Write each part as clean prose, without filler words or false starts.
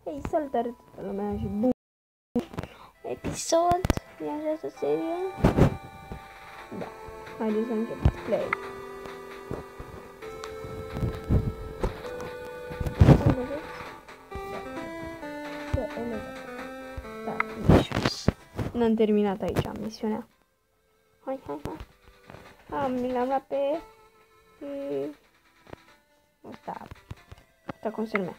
Hei, salutare toată lumea și bun episod din această serie. Da, haideți să începem. Play. Am văzut? Da, n-am terminat aici misiunea. Hai. Mi l-am luat pe... Asta cum se numea.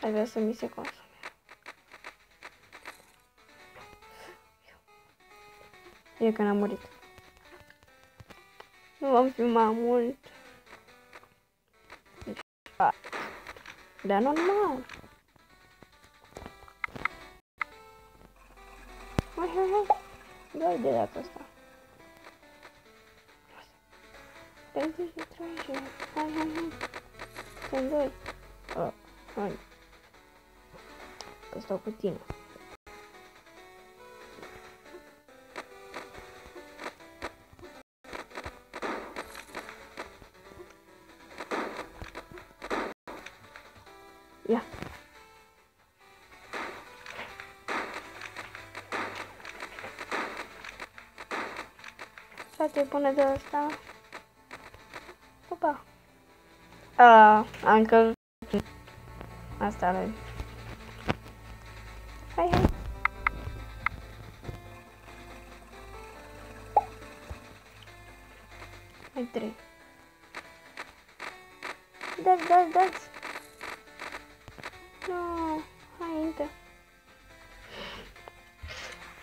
Hai vrea să mi se consume. E că n-am murit. Nu vom filma mult. Dar normal. Hai. Dă-i de data asta. Pentru și trage. Hai. Sunt doi. Hai. Că stau cu tine. Ia. Frate, pune de asta. Opa. Încă asta lui. Hai. Hai 3. Dați. Nu, hai, intră.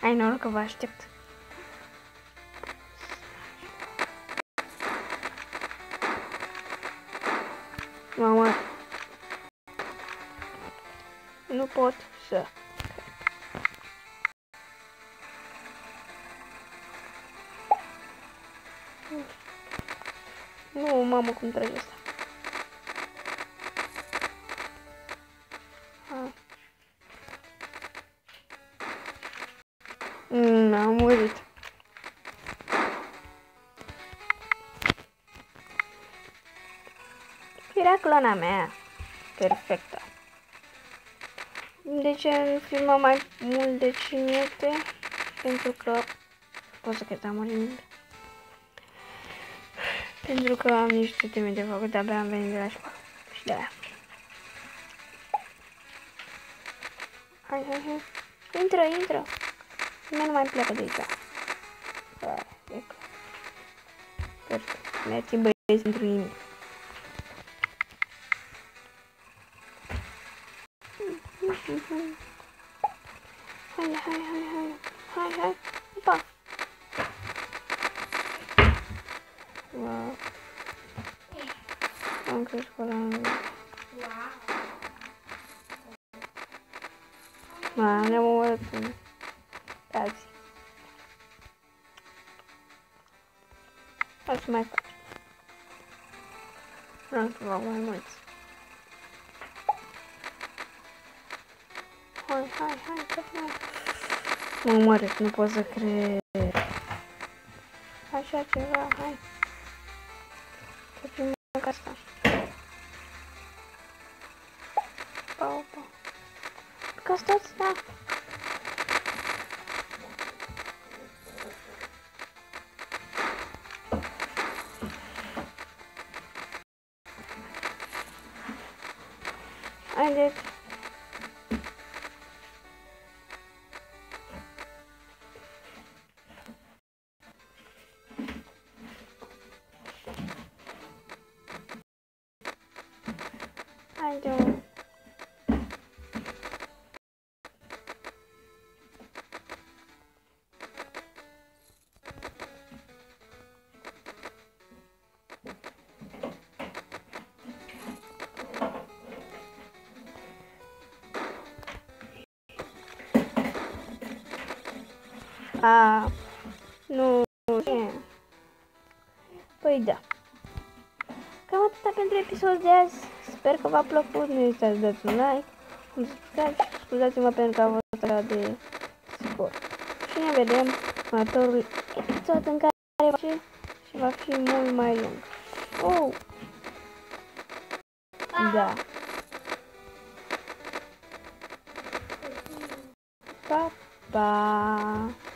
Ai noroc că vă aștept. Mama. Nu pot să. Nu, mamă, cum trage asta. Am murit. Era clona mea. Perfectă. De ce filmăm mai mult de 5 minute? Pentru că pot să cred am murit. Pentru că am niște teme de făcut, abia am venit de la școală. Și de aia. Hai. Intră. Nu mai pleacă de aici. E clar. Perfect. Mi-ați băieți pentru nimic. Hai. Opa. Wow. Am crescut la mine. Ne-am omorât în cazi. Hai să mai fac. Vreau să fac mai mulți. Hai, tot mai. Mă omorât, nu pot să cred. Așa ceva, hai. Să primim ca asta. Opa. Că stați, da. Haideți. Haide. Nu. Păi da. Cam atâta pentru episodul de azi. Sper că v-a plăcut. Nu uitați să dați un like, un subscribe și scuzați-mă pentru că a fost așa de scurt. Și ne vedem în următorul episod în care face și va fi mult mai lung. Oh! Da. Pa, pa!